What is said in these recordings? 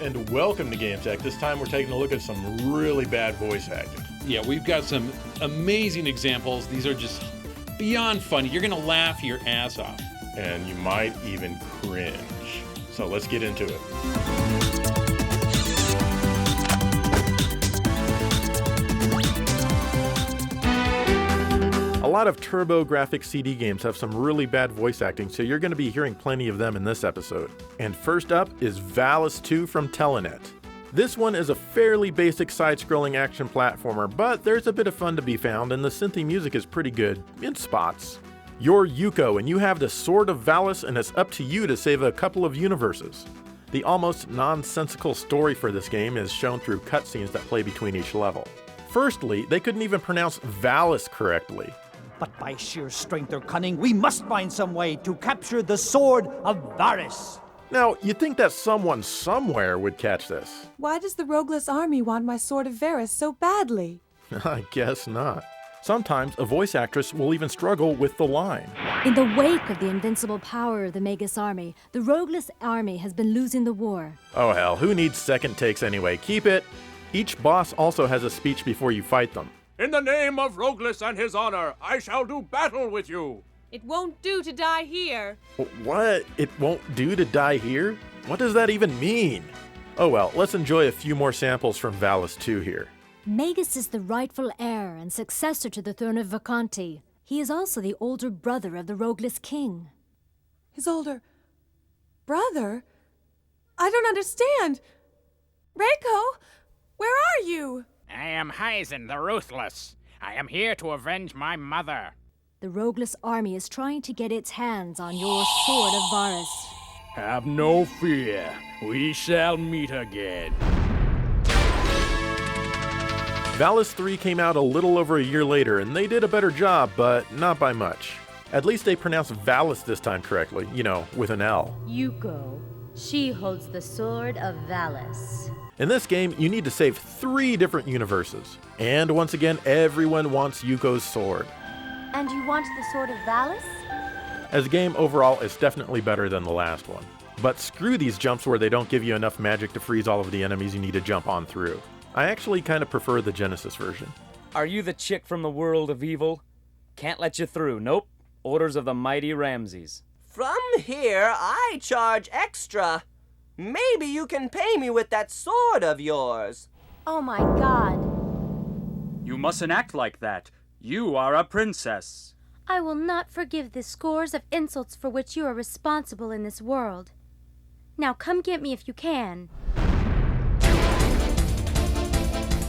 and welcome to Game Tech. This time we're taking a look at some really bad voice acting. Yeah, we've got some amazing examples. These are just beyond funny. You're gonna laugh your ass off. And you might even cringe. So let's get into it. A lot of TurboGrafx CD games have some really bad voice acting, so you're going to be hearing plenty of them in this episode. And first up is Valis 2 from Telenet. This one is a fairly basic side-scrolling action platformer, but there's a bit of fun to be found, and the synthy music is pretty good, in spots. You're Yuko, and you have the Sword of Valis, and it's up to you to save a couple of universes. The almost nonsensical story for this game is shown through cutscenes that play between each level. Firstly, they couldn't even pronounce Valis correctly. But by sheer strength or cunning, we must find some way to capture the Sword of Valis. Now, you'd think that someone somewhere would catch this. Why does the rogueless army want my Sword of Varus so badly? I guess not. Sometimes a voice actress will even struggle with the line. In the wake of the invincible power of the Magus army, the rogueless army has been losing the war. Oh hell, who needs second takes anyway? Keep it. Each boss also has a speech before you fight them. In the name of Rogueless and his honor, I shall do battle with you. It won't do to die here. What? It won't do to die here? What does that even mean? Oh well, let's enjoy a few more samples from Valis 2 here. Magus is the rightful heir and successor to the throne of Vacanti. He is also the older brother of the rogueless king. His older brother? I don't understand. Reiko, where are you? I am Hyzen the Ruthless. I am here to avenge my mother. The rogueless army is trying to get its hands on your Sword of Varus. Have no fear. We shall meet again. Valis 3 came out a little over a year later, and they did a better job, but not by much. At least they pronounced Valis this time correctly, with an L. Yuko. She holds the Sword of Valis. In this game, you need to save 3 different universes. And once again, everyone wants Yuko's sword. And you want the Sword of Valis? As a game overall, it's definitely better than the last one. But screw these jumps where they don't give you enough magic to freeze all of the enemies you need to jump on through. I actually kind of prefer the Genesis version. Are you the chick from the world of evil? Can't let you through, nope. Orders of the mighty Ramses. From here, I charge extra. Maybe you can pay me with that sword of yours. Oh my god. You mustn't act like that. You are a princess. I will not forgive the scores of insults for which you are responsible in this world. Now come get me if you can.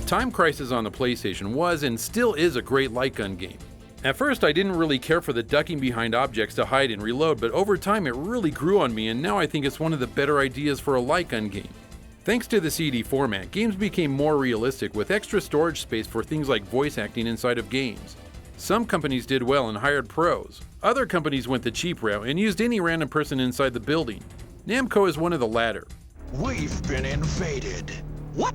Time Crisis on the PlayStation was and still is a great light gun game. At first I didn't really care for the ducking behind objects to hide and reload, but over time it really grew on me, and now I think it's one of the better ideas for a light gun game. Thanks to the CD format, games became more realistic with extra storage space for things like voice acting inside of games. Some companies did well and hired pros. Other companies went the cheap route and used any random person inside the building. Namco is one of the latter. We've been invaded. What?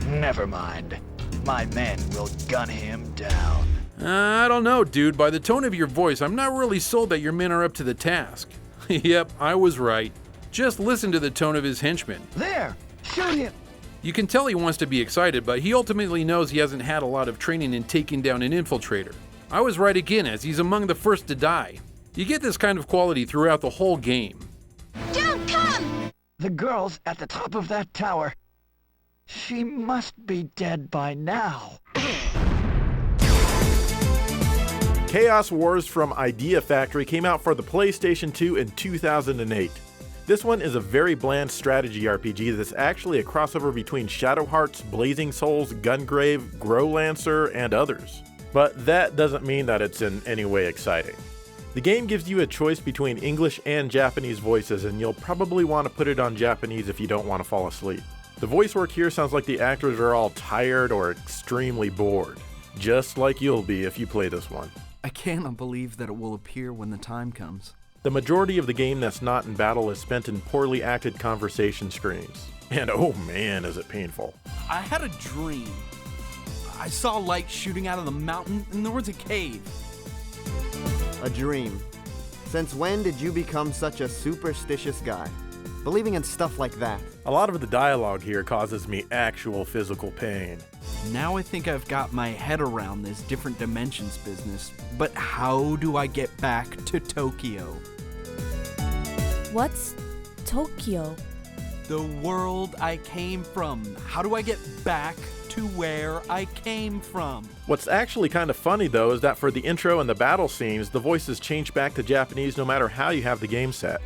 Never mind. My men will gun him down. I don't know, dude. By the tone of your voice, I'm not really sold that your men are up to the task. Yep, I was right. Just listen to the tone of his henchmen. There! Shoot him! You can tell he wants to be excited, but he ultimately knows he hasn't had a lot of training in taking down an infiltrator. I was right again, as he's among the first to die. You get this kind of quality throughout the whole game. Don't come! The girl's at the top of that tower. She must be dead by now. Chaos Wars from Idea Factory came out for the PlayStation 2 in 2008. This one is a very bland strategy RPG that's actually a crossover between Shadow Hearts, Blazing Souls, Gungrave, Growlancer, and others. But that doesn't mean that it's in any way exciting. The game gives you a choice between English and Japanese voices, and you'll probably want to put it on Japanese if you don't want to fall asleep. The voice work here sounds like the actors are all tired or extremely bored, just like you'll be if you play this one. I cannot believe that it will appear when the time comes. The majority of the game that's not in battle is spent in poorly acted conversation screens. And oh man, is it painful. I had a dream. I saw light shooting out of the mountain and there was a cave. A dream. Since when did you become such a superstitious guy? believing in stuff like that. A lot of the dialogue here causes me actual physical pain. Now I think I've got my head around this different dimensions business, but how do I get back to Tokyo? What's Tokyo? The world I came from. How do I get back to where I came from? What's actually kind of funny though is that for the intro and the battle scenes, the voices change back to Japanese no matter how you have the game set.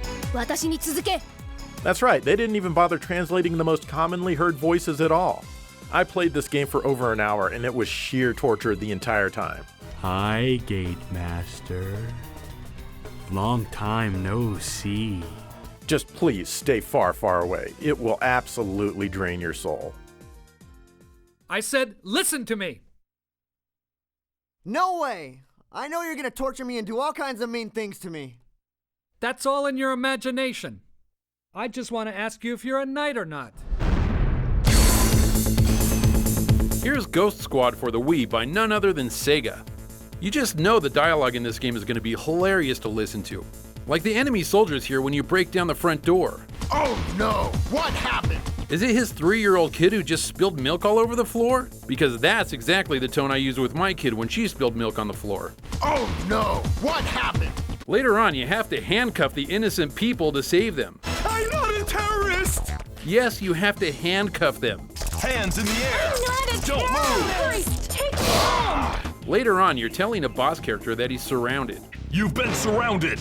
That's right, they didn't even bother translating the most commonly heard voices at all. I played this game for over an hour and it was sheer torture the entire time. Hi, Gate Master. Long time no see. Just please stay far, far away. It will absolutely drain your soul. I said, listen to me! No way! I know you're gonna torture me and do all kinds of mean things to me. That's all in your imagination. I just want to ask you if you're a knight or not. Here's Ghost Squad for the Wii by none other than Sega. You just know the dialogue in this game is going to be hilarious to listen to. Like the enemy soldiers here when you break down the front door. Oh no! What happened? Is it his 3-year-old kid who just spilled milk all over the floor? Because that's exactly the tone I used with my kid when she spilled milk on the floor. Oh no! What happened? Later on, you have to handcuff the innocent people to save them. I'm not a terrorist! Yes, you have to handcuff them. Hands in the air! I'm not a Don't terrorist! move! Take me home! Later on, you're telling a boss character that he's surrounded. You've been surrounded!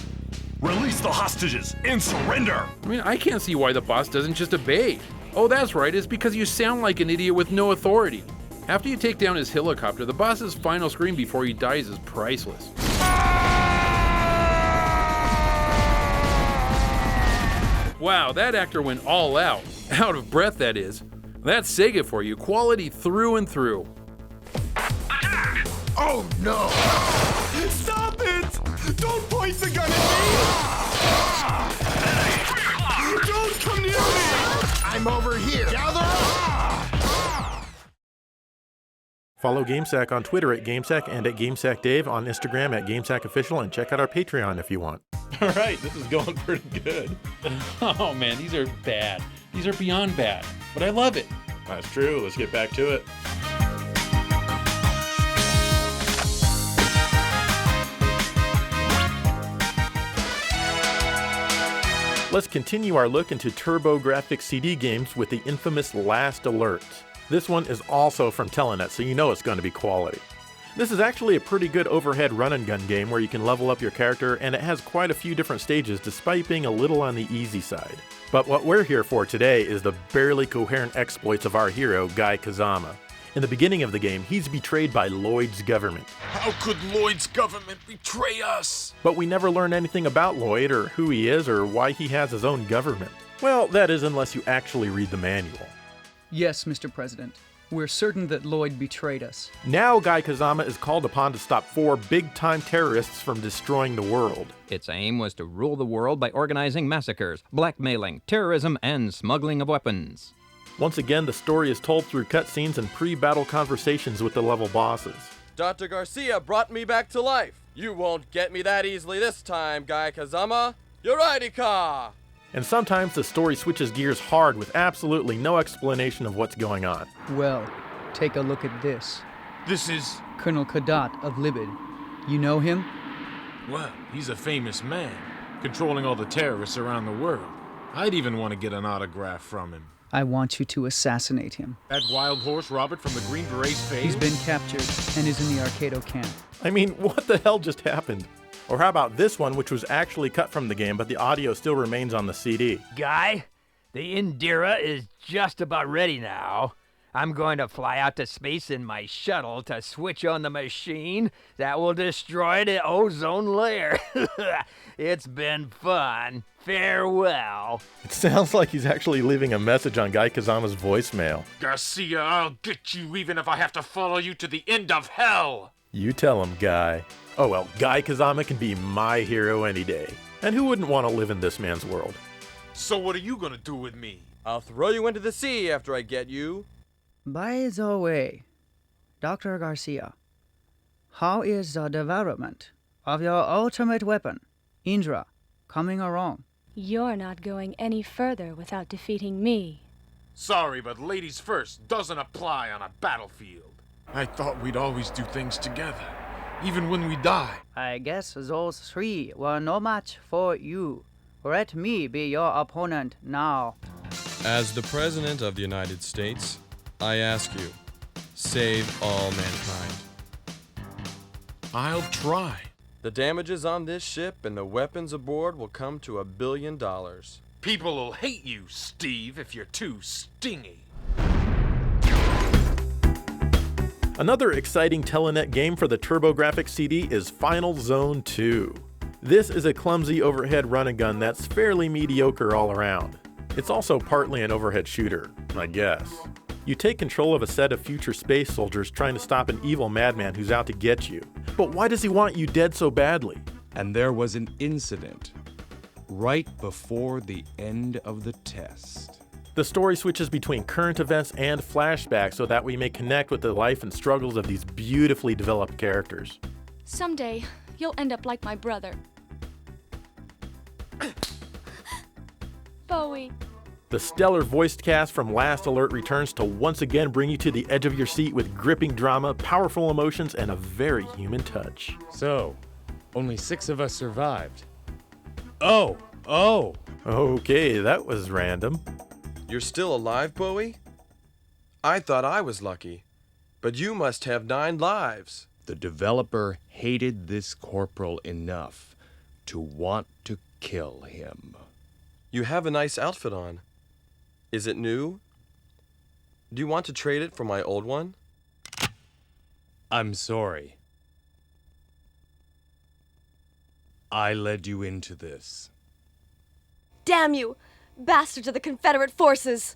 Release the hostages and surrender! I mean, I can't see why the boss doesn't just obey. Oh, that's right, it's because you sound like an idiot with no authority. After you take down his helicopter, the boss's final scream before he dies is priceless. Wow, that actor went all out. Out of breath, that is. That's Sega for you, quality through and through. Attack! Oh no! Stop it! Don't point the gun at me! Don't come near me! I'm over here! Gather up! Follow GameSack on Twitter at GameSack and at GameSackDave, on Instagram at GameSackOfficial, and check out our Patreon if you want. All right, this is going pretty good. Oh man, these are bad. These are beyond bad, but I love it. That's true. Let's get back to it. Let's continue our look into TurboGrafx CD games with the infamous Last Alert. This one is also from Telenet, so you know it's going to be quality. This is actually a pretty good overhead run and gun game where you can level up your character, and it has quite a few different stages despite being a little on the easy side. But what we're here for today is the barely coherent exploits of our hero, Guy Kazama. In the beginning of the game, he's betrayed by Lloyd's government. How could Lloyd's government betray us? But we never learn anything about Lloyd, or who he is, or why he has his own government. Well, that is unless you actually read the manual. Yes, Mr. President. We're certain that Lloyd betrayed us. Now Guy Kazama is called upon to stop 4 big-time terrorists from destroying the world. Its aim was to rule the world by organizing massacres, blackmailing, terrorism, and smuggling of weapons. Once again, the story is told through cutscenes and pre-battle conversations with the level bosses. Dr. Garcia brought me back to life. You won't get me that easily this time, Guy Kazama. Yuraika! And sometimes the story switches gears hard with absolutely no explanation of what's going on. Well, take a look at this. This is... Colonel Qaddafi of Libid. You know him? Well, he's a famous man, controlling all the terrorists around the world. I'd even want to get an autograph from him. I want you to assassinate him. That wild horse Robert from the Green Berets fame? He's been captured and is in the Arcado camp. I mean, what the hell just happened? Or how about this one, which was actually cut from the game, but the audio still remains on the CD? Guy, the Indira is just about ready now. I'm going to fly out to space in my shuttle to switch on the machine that will destroy the ozone layer. It's been fun. Farewell. It sounds like he's actually leaving a message on Guy Kazama's voicemail. Garcia, I'll get you even if I have to follow you to the end of hell. You tell him, Guy. Oh well, Guy Kazama can be my hero any day. And who wouldn't want to live in this man's world? So what are you gonna do with me? I'll throw you into the sea after I get you. By the way, Dr. Garcia, how is the development of your ultimate weapon, Indra, coming along? You're not going any further without defeating me. Sorry, but ladies first doesn't apply on a battlefield. I thought we'd always do things together, even when we die. I guess those three were no match for you. Let me be your opponent now. As the President of the United States, I ask you, save all mankind. I'll try. The damages on this ship and the weapons aboard will come to $1 billion. People will hate you, Steve, if you're too stingy. Another exciting Telenet game for the TurboGrafx CD is Final Zone 2. This is a clumsy overhead run-and-gun that's fairly mediocre all around. It's also partly an overhead shooter, I guess. You take control of a set of future space soldiers trying to stop an evil madman who's out to get you. But why does he want you dead so badly? And there was an incident right before the end of the test. The story switches between current events and flashbacks so that we may connect with the life and struggles of these beautifully developed characters. Someday, you'll end up like my brother. Bowie. The stellar voiced cast from Last Alert returns to once again bring you to the edge of your seat with gripping drama, powerful emotions, and a very human touch. So, only 6 of us survived. Oh! Okay, that was random. You're still alive, Bowie? I thought I was lucky, but you must have 9 lives. The developer hated this corporal enough to want to kill him. You have a nice outfit on. Is it new? Do you want to trade it for my old one? I'm sorry. I led you into this. Damn you! Bastards of the Confederate forces!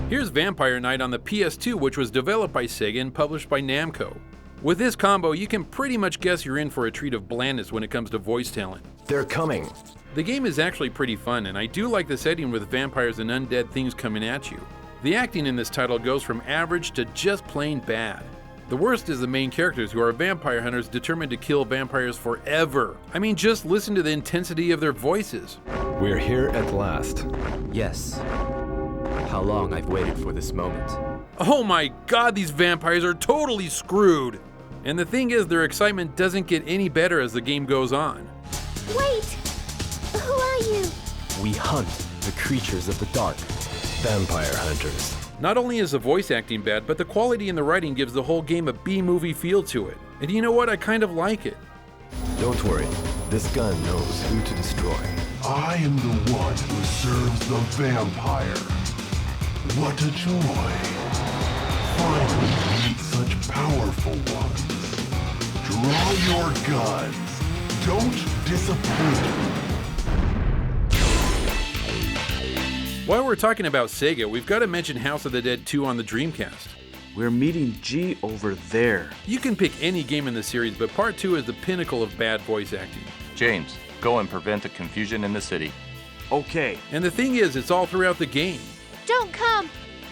Here's Vampire Knight on the PS2, which was developed by Sega and published by Namco. With this combo, you can pretty much guess you're in for a treat of blandness when it comes to voice talent. They're coming. The game is actually pretty fun, and I do like the setting with vampires and undead things coming at you. The acting in this title goes from average to just plain bad. The worst is the main characters, who are vampire hunters determined to kill vampires forever. I mean, just listen to the intensity of their voices. We're here at last. Yes. How long I've waited for this moment. Oh my god, these vampires are totally screwed! And the thing is, their excitement doesn't get any better as the game goes on. Wait! Who are you? We hunt the creatures of the dark. Vampire hunters. Not only is the voice acting bad, but the quality in the writing gives the whole game a B-movie feel to it. And you know what? I kind of like it. Don't worry. This gun knows who to destroy. I am the one who serves the vampire. What a joy. Finally meet such powerful ones. Draw your guns. Don't disappoint me. While we're talking about Sega, we've got to mention House of the Dead 2 on the Dreamcast. We're meeting G over there. You can pick any game in the series, but Part 2 is the pinnacle of bad voice acting. James, go and prevent the confusion in the city. Okay. And the thing is, it's all throughout the game. Don't come!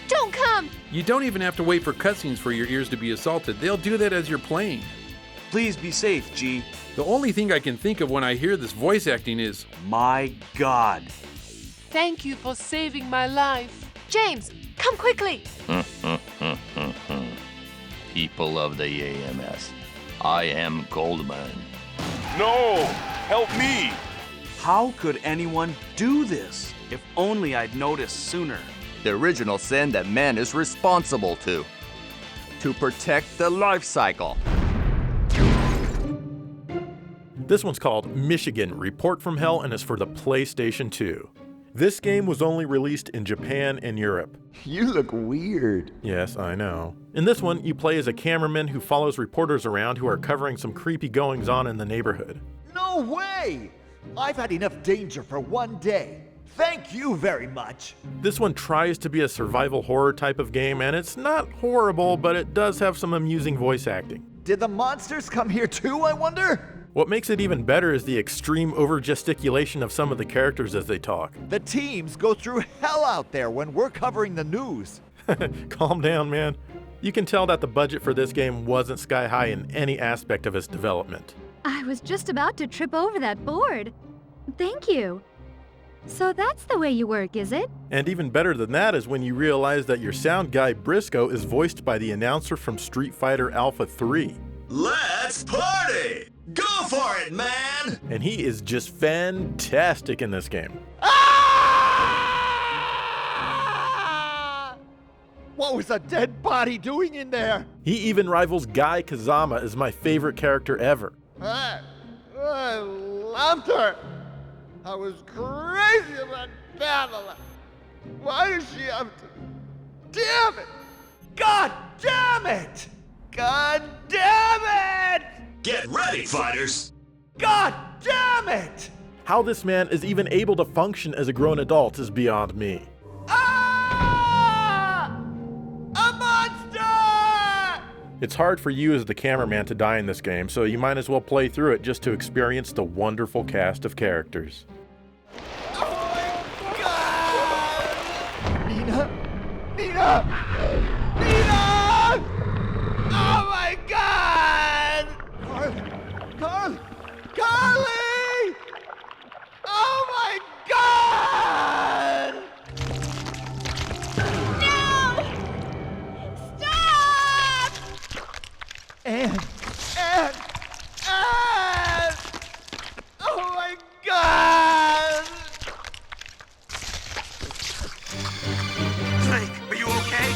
Don't come! You don't even have to wait for cutscenes for your ears to be assaulted. They'll do that as you're playing. Please be safe, G. The only thing I can think of when I hear this voice acting is, my God. Thank you for saving my life. James, come quickly! People of the AMS, I am Goldman. No! Help me! How could anyone do this? If only I'd noticed sooner. The original sin that man is responsible to protect the life cycle. This one's called Michigan Report from Hell and is for the PlayStation 2. This game was only released in Japan and Europe. You look weird. Yes, I know. In this one, you play as a cameraman who follows reporters around who are covering some creepy goings-on in the neighborhood. No way! I've had enough danger for one day. Thank you very much. This one tries to be a survival horror type of game, and it's not horrible, but it does have some amusing voice acting. Did the monsters come here too, I wonder? What makes it even better is the extreme over-gesticulation of some of the characters as they talk. The teams go through hell out there when we're covering the news. Calm down, man. You can tell that the budget for this game wasn't sky high in any aspect of its development. I was just about to trip over that board. Thank you. So that's the way you work, is it? And even better than that is when you realize that your sound guy Briscoe is voiced by the announcer from Street Fighter Alpha 3. Let's party! Go for it, man! And he is just fantastic in this game. What was a dead body doing in there? He even rivals Guy Kazama as my favorite character ever. I loved her. I was crazy about Babylon. Why does she have to? Damn it! God damn it! God damn it! Get ready, fighters! God damn it! How this man is even able to function as a grown adult is beyond me. A monster! It's hard for you as the cameraman to die in this game, so you might as well play through it just to experience the wonderful cast of characters. Nina! Nina! Nina! Oh my God! Carly! Oh my God! No! Stop! And oh my God! Snake, are you okay?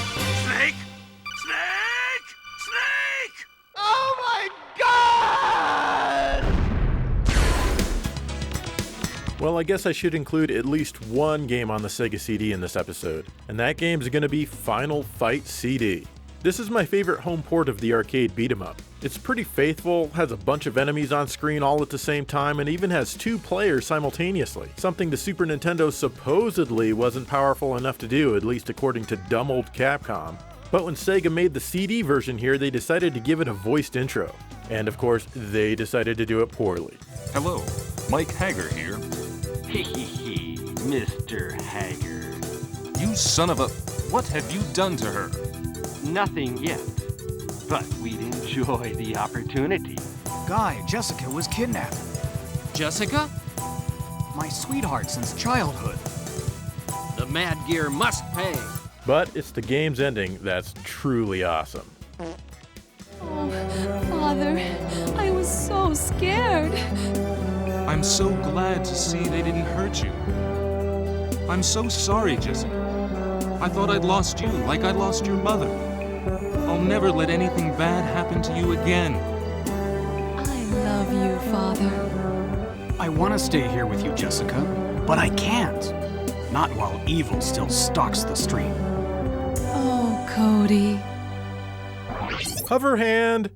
Snake? Snake! Snake! Oh my God! Well, I guess I should include at least one game on the Sega CD in this episode, and that game's gonna be Final Fight CD. This is my favorite home port of the arcade beat-em-up. It's pretty faithful, has a bunch of enemies on screen all at the same time, and even has 2 players simultaneously, something the Super Nintendo supposedly wasn't powerful enough to do, at least according to dumb old Capcom. But when Sega made the CD version here, they decided to give it a voiced intro. And of course, they decided to do it poorly. Hello, Mike Hager here. Hehehe, Mr. Hager. You son of a... What have you done to her? Nothing yet, but we'd enjoy the opportunity. Guy, Jessica was kidnapped. Jessica? My sweetheart since childhood. The Mad Gear must pay. But it's the game's ending that's truly awesome. Oh, Father, I was so scared. I'm so glad to see they didn't hurt you. I'm so sorry, Jessica. I thought I'd lost you like I'd lost your mother. I'll never let anything bad happen to you again. I love you, Father. I want to stay here with you, Jessica, but I can't. Not while evil still stalks the street. Oh, Cody. Hover hand!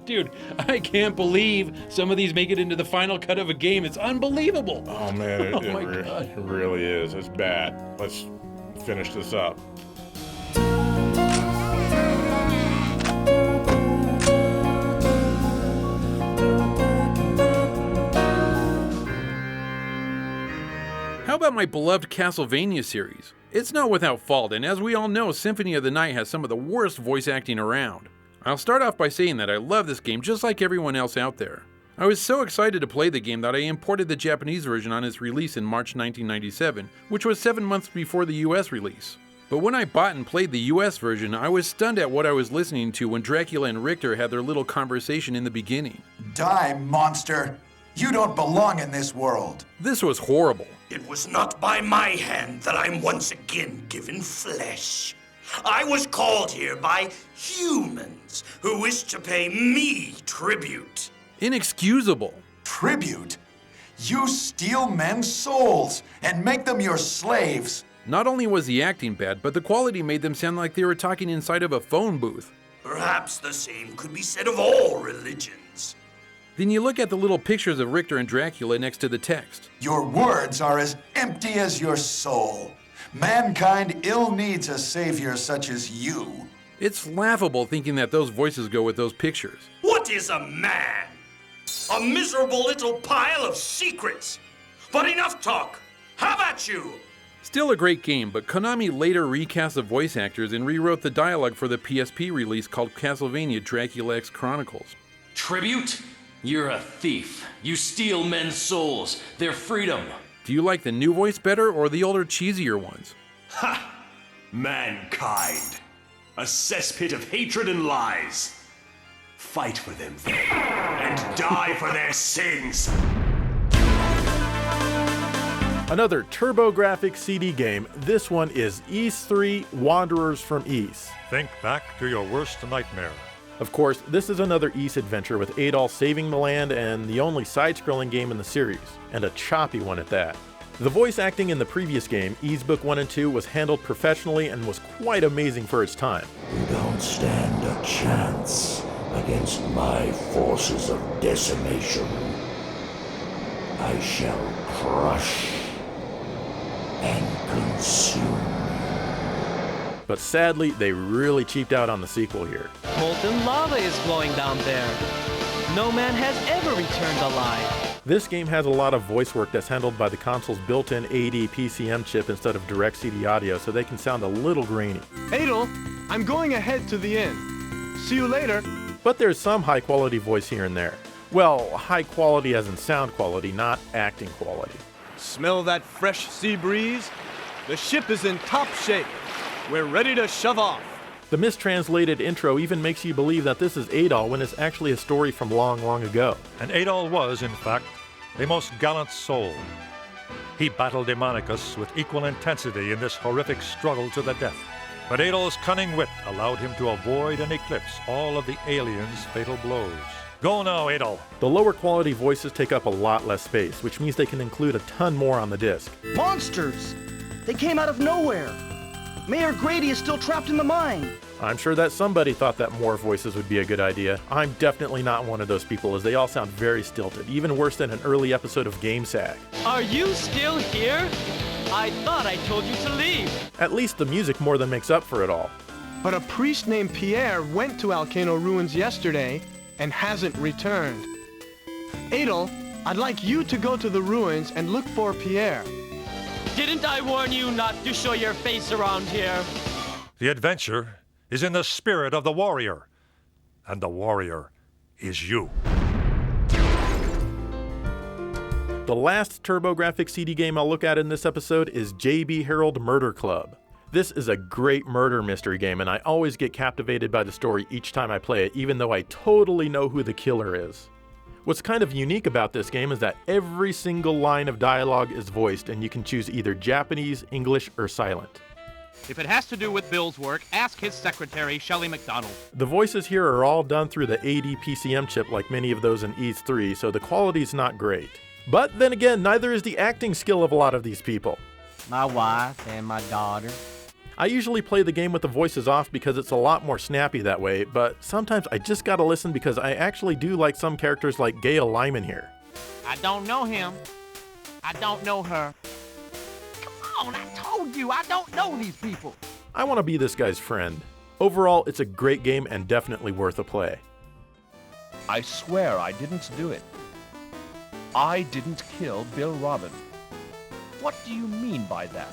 Dude, I can't believe some of these make it into the final cut of a game. It's unbelievable. Oh man, God. it really is. It's bad. Let's finish this up. How about my beloved Castlevania series? It's not without fault, and as we all know, Symphony of the Night has some of the worst voice acting around. I'll start off by saying that I love this game just like everyone else out there. I was so excited to play the game that I imported the Japanese version on its release in March 1997, which was 7 months before the US release. But when I bought and played the US version, I was stunned at what I was listening to when Dracula and Richter had their little conversation in the beginning. Die, monster! You don't belong in this world! This was horrible. It was not by my hand that I'm once again given flesh. I was called here by humans who wish to pay me tribute. Inexcusable. Tribute? You steal men's souls and make them your slaves. Not only was the acting bad, but the quality made them sound like they were talking inside of a phone booth. Perhaps the same could be said of all religions. Then you look at the little pictures of Richter and Dracula next to the text. Your words are as empty as your soul. Mankind ill needs a savior such as you. It's laughable thinking that those voices go with those pictures. What is a man? A miserable little pile of secrets. But enough talk. How about you? Still a great game, but Konami later recast the voice actors and rewrote the dialogue for the PSP release called Castlevania Dracula X Chronicles. Tribute? You're a thief. You steal men's souls, their freedom. Do you like the new voice better or the older, cheesier ones? Ha! Mankind. A cesspit of hatred and lies. Fight for them then, and die for their sins. Another TurboGrafx CD game. This one is Ys 3 Wanderers from Ys. Think back to your worst nightmare. Of course, this is another Ys adventure with Adol saving the land and the only side-scrolling game in the series, and a choppy one at that. The voice acting in the previous game, Ys Book 1 and 2, was handled professionally and was quite amazing for its time. You don't stand a chance against my forces of decimation. I shall crush and consume. But sadly, they really cheaped out on the sequel here. Molten lava is flowing down there. No man has ever returned alive. This game has a lot of voice work that's handled by the console's built-in AD PCM chip instead of direct CD audio, so they can sound a little grainy. Adol, I'm going ahead to the inn. See you later. But there's some high-quality voice here and there. Well, high quality as in sound quality, not acting quality. Smell that fresh sea breeze? The ship is in top shape. We're ready to shove off. The mistranslated intro even makes you believe that this is Adol when it's actually a story from long, long ago. And Adol was, in fact, a most gallant soul. He battled Demonicus with equal intensity in this horrific struggle to the death. But Adol's cunning wit allowed him to avoid and eclipse all of the aliens' fatal blows. Go now, Adol. The lower quality voices take up a lot less space, which means they can include a ton more on the disc. Monsters! They came out of nowhere! Mayor Grady is still trapped in the mine! I'm sure that somebody thought that more voices would be a good idea. I'm definitely not one of those people, as they all sound very stilted, even worse than an early episode of GameSag. Are you still here? I thought I told you to leave. At least the music more than makes up for it all. But a priest named Pierre went to Alcano Ruins yesterday and hasn't returned. Adol, I'd like you to go to the ruins and look for Pierre. Didn't I warn you not to show your face around here? The adventure is in the spirit of the warrior, and the warrior is you. The last TurboGrafx CD game I'll look at in this episode is JB Harold Murder Club. This is a great murder mystery game, and I always get captivated by the story each time I play it, even though I totally know who the killer is. What's kind of unique about this game is that every single line of dialogue is voiced, and you can choose either Japanese, English, or silent. If it has to do with Bill's work, ask his secretary, Shelley McDonald. The voices here are all done through the AD PCM chip like many of those in Ys 3, so the quality's not great. But then again, neither is the acting skill of a lot of these people. My wife and my daughter. I usually play the game with the voices off because it's a lot more snappy that way, but sometimes I just gotta listen because I actually do like some characters like Gail Lyman here. I don't know him. I don't know her. Come on, I told you, I don't know these people. I want to be this guy's friend. Overall, it's a great game and definitely worth a play. I swear I didn't do it. I didn't kill Bill Robin. What do you mean by that?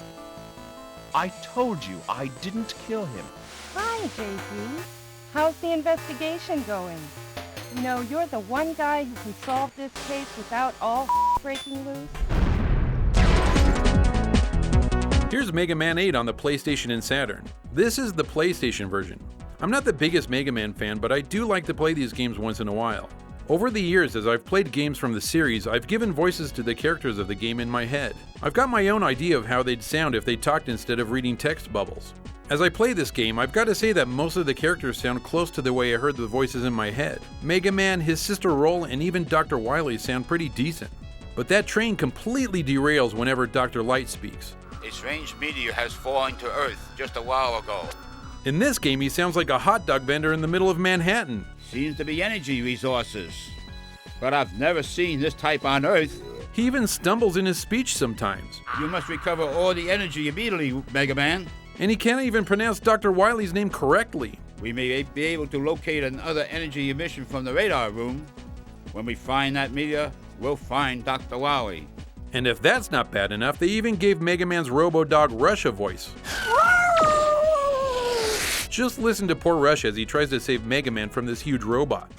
I told you I didn't kill him. Hi, JP. How's the investigation going? You know, you're the one guy who can solve this case without all breaking loose. Here's Mega Man 8 on the PlayStation and Saturn. This is the PlayStation version. I'm not the biggest Mega Man fan, but I do like to play these games once in a while. Over the years, as I've played games from the series, I've given voices to the characters of the game in my head. I've got my own idea of how they'd sound if they talked instead of reading text bubbles. As I play this game, I've got to say that most of the characters sound close to the way I heard the voices in my head. Mega Man, his sister Roll, and even Dr. Wily sound pretty decent. But that train completely derails whenever Dr. Light speaks. A strange meteor has fallen to Earth just a while ago. In this game, he sounds like a hot dog vendor in the middle of Manhattan. Seems to be energy resources. But I've never seen this type on Earth. He even stumbles in his speech sometimes. You must recover all the energy immediately, Mega Man. And he can't even pronounce Dr. Wily's name correctly. We may be able to locate another energy emission from the radar room. When we find that meteor, we'll find Dr. Wily. And if that's not bad enough, they even gave Mega Man's Robo-Dog Rush a voice. Just listen to poor Rush as he tries to save Mega Man from this huge robot.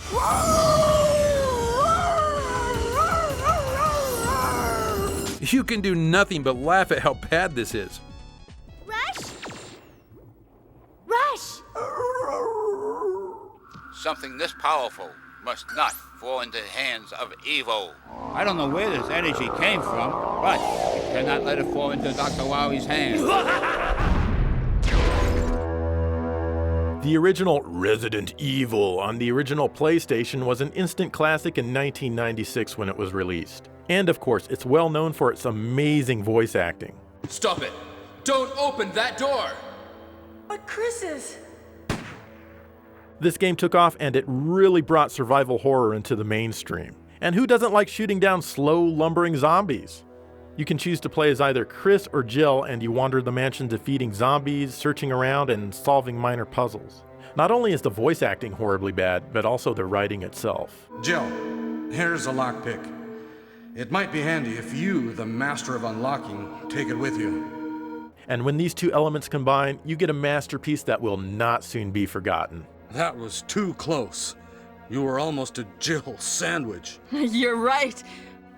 You can do nothing but laugh at how bad this is. Rush? Rush! Something this powerful must not fall into the hands of evil. I don't know where this energy came from, but cannot let it fall into Dr. Wowie's hands. The original Resident Evil on the original PlayStation was an instant classic in 1996 when it was released. And of course, it's well known for its amazing voice acting. Stop it! Don't open that door! But Chris is... This game took off and it really brought survival horror into the mainstream. And who doesn't like shooting down slow, lumbering zombies? You can choose to play as either Chris or Jill, and you wander the mansion defeating zombies, searching around, and solving minor puzzles. Not only is the voice acting horribly bad, but also the writing itself. Jill, here's a lockpick. It might be handy if you, the master of unlocking, take it with you. And when these two elements combine, you get a masterpiece that will not soon be forgotten. That was too close. You were almost a Jill sandwich. You're right.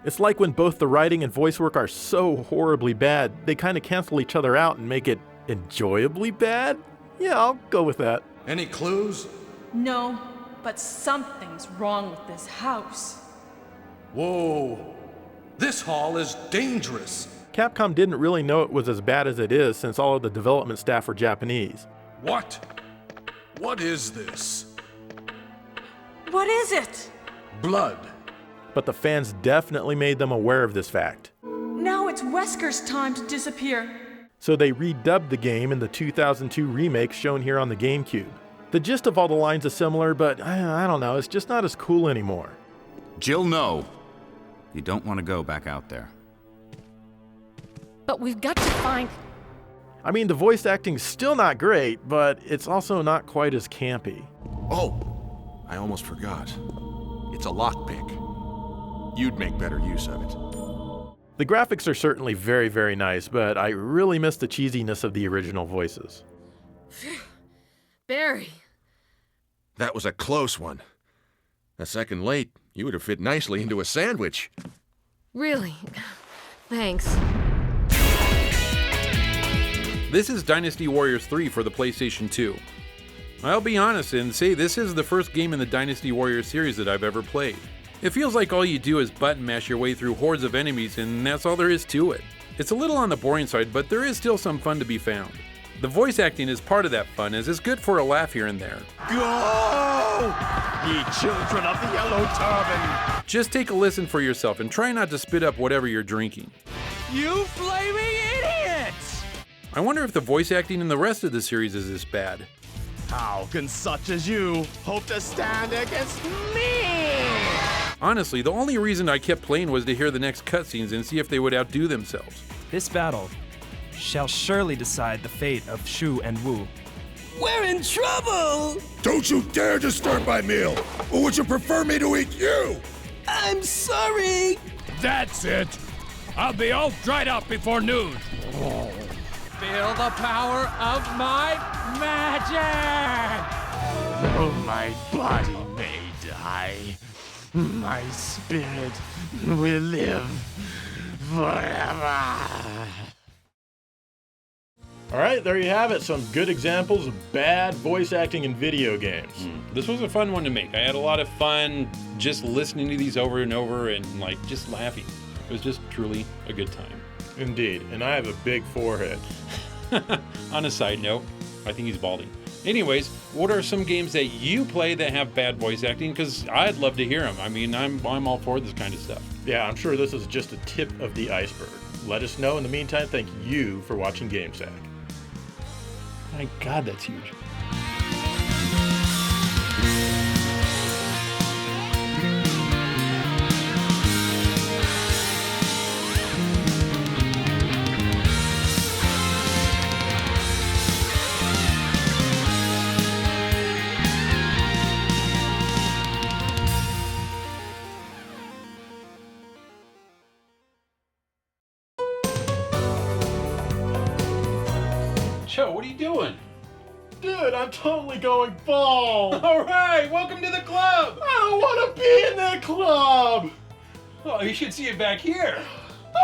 It's like when both the writing and voice work are so horribly bad, they kind of cancel each other out and make it enjoyably bad? Yeah, I'll go with that. Any clues? No, but something's wrong with this house. Whoa, this hall is dangerous. Capcom didn't really know it was as bad as it is since all of the development staff were Japanese. What? What is this? What is it? Blood. But the fans definitely made them aware of this fact. Now it's Wesker's time to disappear. So they redubbed the game in the 2002 remake shown here on the GameCube. The gist of all the lines is similar, but I don't know, it's just not as cool anymore. Jill, no. You don't want to go back out there. But we've got to find... I mean, the voice acting's still not great, but it's also not quite as campy. Oh, I almost forgot. It's a lockpick. You'd make better use of it. The graphics are certainly very, very nice, but I really miss the cheesiness of the original voices. Barry. That was a close one. A second late, you would have fit nicely into a sandwich. Really? Thanks. This is Dynasty Warriors 3 for the PlayStation 2. I'll be honest and say this is the first game in the Dynasty Warriors series that I've ever played. It feels like all you do is button mash your way through hordes of enemies and that's all there is to it. It's a little on the boring side, but there is still some fun to be found. The voice acting is part of that fun, as it's good for a laugh here and there. Go! Ye children of the Yellow Turban! Just take a listen for yourself and try not to spit up whatever you're drinking. You flaming idiots! I wonder if the voice acting in the rest of the series is this bad. How can such as you hope to stand against me? Honestly, the only reason I kept playing was to hear the next cutscenes and see if they would outdo themselves. This battle shall surely decide the fate of Shu and Wu. We're in trouble! Don't you dare disturb my meal! Or would you prefer me to eat you? I'm sorry! That's it! I'll be all dried up before noon! Feel the power of my magic! Though my body may die, my spirit will live forever! Alright, there you have it. Some good examples of bad voice acting in video games. This was a fun one to make. I had a lot of fun just listening to these over and over and just laughing. It was just truly a good time. Indeed, and I have a big forehead. On a side note, I think he's balding. Anyways, what are some games that you play that have bad voice acting? Because I'd love to hear them. I mean, I'm all for this kind of stuff. Yeah, I'm sure this is just a tip of the iceberg. Let us know. In the meantime, thank you for watching GameSack. My God, that's huge. Joe, what are you doing? Dude, I'm totally going bald. All right, welcome to the club. I don't want to be in that club. Oh, you should see it back here.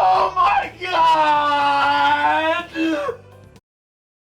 Oh my God!